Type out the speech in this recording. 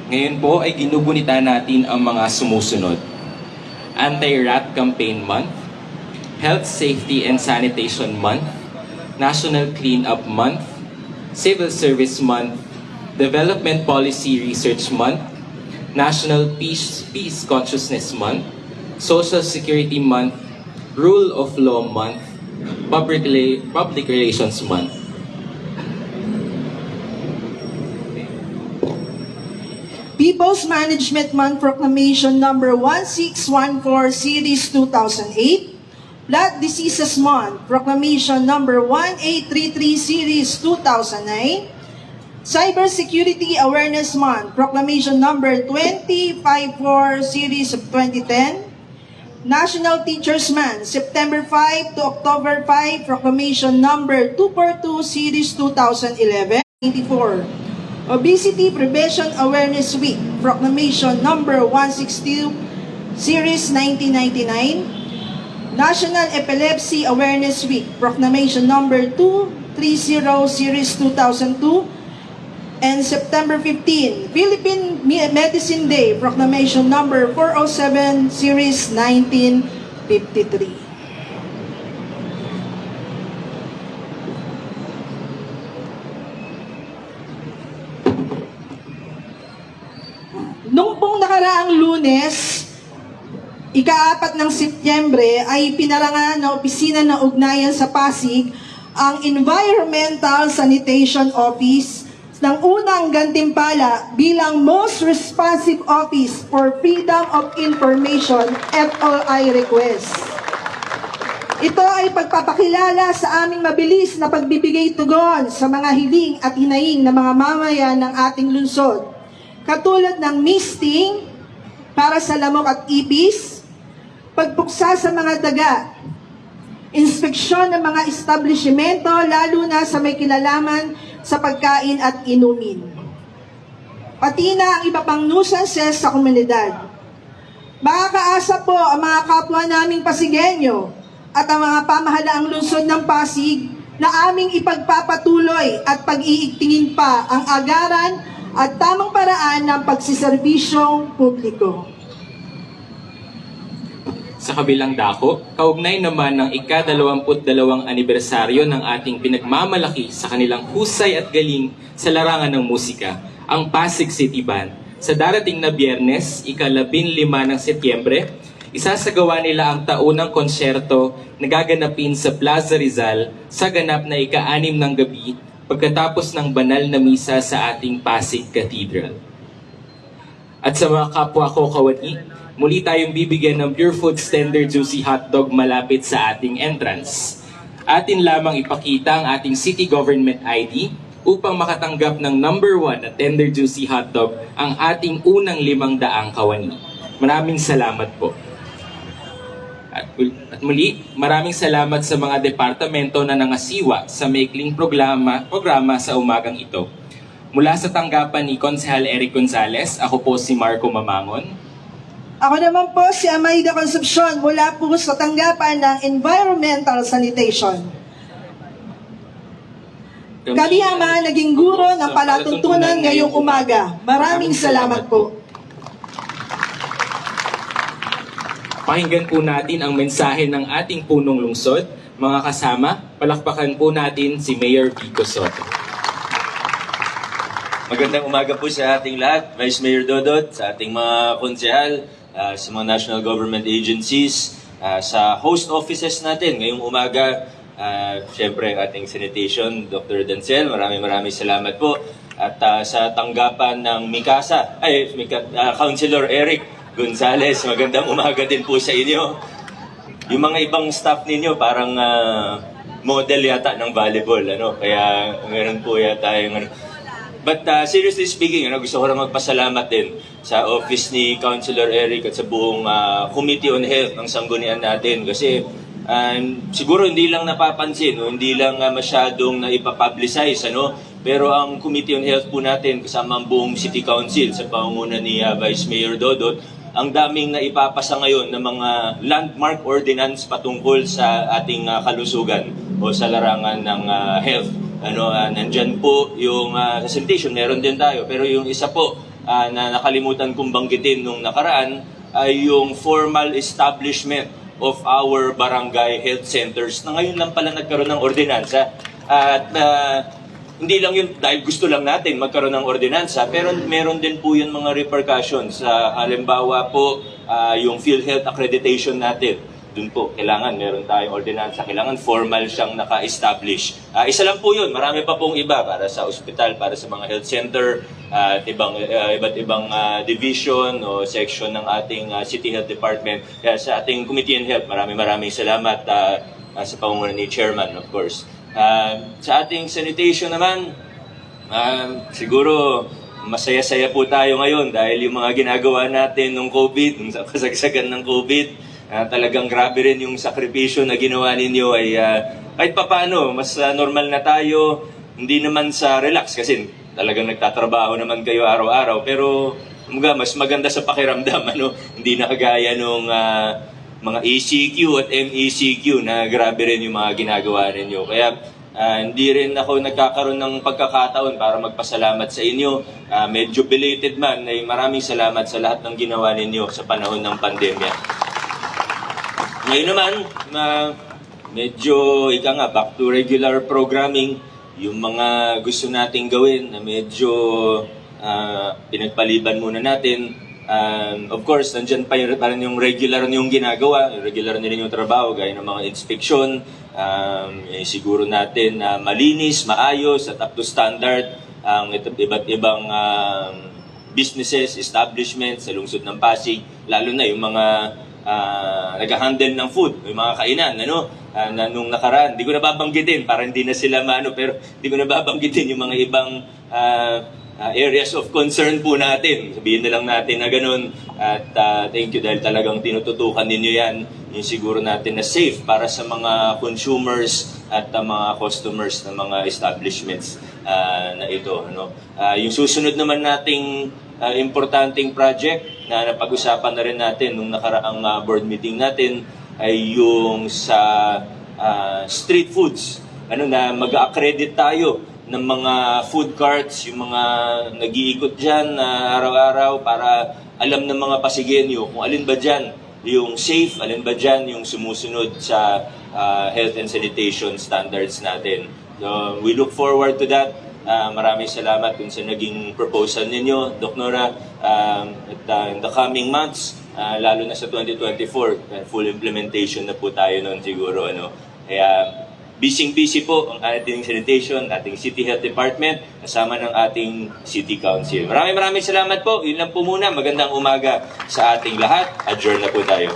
Ngayon po ay ginugunita natin ang mga sumusunod. Anti-Rat Campaign Month, Health Safety and Sanitation Month, National Clean-up Month, Civil Service Month, Development Policy Research Month, National Peace Consciousness Month, Social Security Month, Rule of Law Month, Public Relations Month. People's Management Month Proclamation number 1614 Series 2008, Blood Diseases Month Proclamation number 1833 Series 2009, Cybersecurity Awareness Month Proclamation number 2054 Series of 2010, National Teachers Month September 5 to October 5 Proclamation number 242 Series 2011, 84. Obesity Prevention Awareness Week, Proclamation number 162, Series 1999. National Epilepsy Awareness Week, Proclamation number 230, Series 2002. And September 15, Philippine Medicine Day, Proclamation number 407, Series 1953. Noong pong nakaraang Lunes, ika-4 ng Setyembre, ay pinarangan ng Opisina ng Ugnayan sa Pasig ang Environmental Sanitation Office ng unang gantimpala bilang Most Responsive Office for Freedom of Information FOI request. Ito ay pagpapakilala sa aming mabilis na pagbibigay tugon sa mga hiling at hinaing ng mga mamayan ng ating lungsod, katulad ng misting para sa lamok at ipis, pagpuksa sa mga daga, inspeksyon ng mga establishmento lalo na sa may kinalaman sa pagkain at inumin, pati na ang iba pang nuisances sa komunidad. Makakaasa po ang mga kapwa naming Pasigueño at ang mga pamahalaang lungsod ng Pasig na aming ipagpapatuloy at pag-iigtingin pa ang agaran at tamang paraan ng pagsiserbisyong publiko. Sa kabilang dako, kaugnay naman ng ika-22 anibersaryo ng ating pinagmamalaki sa kanilang husay at galing sa larangan ng musika, ang Pasig City Band. Sa darating na Biyernes, ika-15 ng Setyembre, isasagawa nila ang taunang konsyerto na gaganapin sa Plaza Rizal sa ganap na ika-6 ng gabi pagkatapos ng banal na misa sa ating Pasig Cathedral. At sa mga kapwa ko kawani, muli tayong bibigyan ng Pure Foods Tender Juicy Hotdog malapit sa ating entrance. Atin lamang ipakita ang ating City Government ID upang makatanggap ng number 1 na Tender Juicy Hotdog ang ating unang 500 kawani. Maraming salamat po. At muli, maraming salamat sa mga departamento na nangasiwa sa maikling programa sa umagang ito. Mula sa tanggapan ni Konsehal Eric Gonzales, ako po si Marco Mamangon. Ako naman po si Amayda Concepcion mula po sa tanggapan ng Environmental Sanitation. Kami ang mga naging guro ng palatuntunan ngayong umaga. Maraming salamat po. Pakinggan po natin ang mensahe ng ating punong lungsod. Mga kasama, palakpakan po natin si Mayor Vico Soto. Magandang umaga po sa ating lahat, Vice Mayor Dodot, sa ating mga konsehal, sa mga national government agencies, sa host offices natin ngayong umaga. Siyempre, ating sanitation, Dr. Dancel, maraming salamat po. At sa tanggapan ng Councilor Eric Gonzales, magandang umaga din po sa inyo. Yung mga ibang staff ninyo parang model yata ng volleyball, kaya meron po yata yung But seriously speaking, gusto ko lang magpasalamat din sa office ni Councilor Eric at sa buong Committee on Health ng sanggunian natin kasi siguro hindi lang napapansin o hindi lang masyadong naipapublicize, pero ang Committee on Health po natin kasama ang buong City Council sa pangunguna ni Vice Mayor Dodot, ang daming naipapasa ngayon ng mga landmark ordinance patungkol sa ating kalusugan o sa larangan ng health. Nandyan po yung sanitation, meron din tayo, pero yung isa po na nakalimutan kong banggitin nung nakaraan ay yung formal establishment of our barangay health centers na ngayon lang pala nagkaroon ng ordinansa. At hindi lang yun dahil gusto lang natin magkaroon ng ordinansa, pero meron din po yun mga repercussions. Halimbawa po, yung PhilHealth accreditation natin. Doon po, kailangan meron tayong ordinansa. Kailangan formal siyang naka-establish. Isa lang po yun. Marami pa pong iba para sa ospital, para sa mga health center, at iba't ibang division o section ng ating City Health Department. Kaya sa ating Committee on Health, maraming salamat sa pangunguna ni Chairman, of course. Sa ating sanitation naman, siguro masaya-saya po tayo ngayon dahil yung mga ginagawa natin nung COVID, nung kasagsagan ng COVID, talagang grabe rin yung sakripisyo na ginawa ninyo ay kahit papaano, mas normal na tayo, hindi naman sa relax kasi talagang nagtatrabaho naman kayo araw-araw, pero mas maganda sa pakiramdam, hindi na kagaya nung mga ECQ at MECQ na grabe rin yung mga ginagawa ninyo. Kaya hindi rin ako nagkakaroon ng pagkakataon para magpasalamat sa inyo. Medyo belated man, ay maraming salamat sa lahat ng ginawa ninyo sa panahon ng pandemya. Ngayon naman, medyo back to regular programming, yung mga gusto nating gawin na medyo pinagpaliban muna natin. Of course, nandyan pa rin yung regular yung ginagawa, yung regular nila yung trabaho, gaya ng mga inspeksyon. Siguro natin na malinis, maayos at up to standard ang iba't ibang businesses, establishments sa lungsod ng Pasig, lalo na yung mga nag-handle ng food, yung mga kainan, na nung nakaraan. Hindi ko nababanggitin para hindi na sila pero hindi ko nababanggitin yung mga ibang areas of concern po natin. Sabihin na lang natin na ganun. At thank you dahil talagang tinututukan ninyo yan. Yung siguro natin na safe para sa mga consumers at mga customers ng mga establishments na ito. Yung susunod naman nating importanteng project na napag-usapan na rin natin nung nakaraang board meeting natin ay yung sa street foods. Na mag-accredit tayo ng mga food carts, yung mga nag-iikot dyan araw-araw para alam ng mga Pasigenyo kung alin ba dyan yung safe, alin ba dyan yung sumusunod sa health and sanitation standards natin. So, we look forward to that. Maraming salamat dun sa naging proposal ninyo, Doc Nora. In the coming months, lalo na sa 2024, full implementation na po tayo noon siguro. Kaya busy po ang ating sanitation, ating City Health Department, kasama ng ating City Council. Maraming salamat po. Yun lang po muna. Magandang umaga sa ating lahat. Adjourn na po tayo.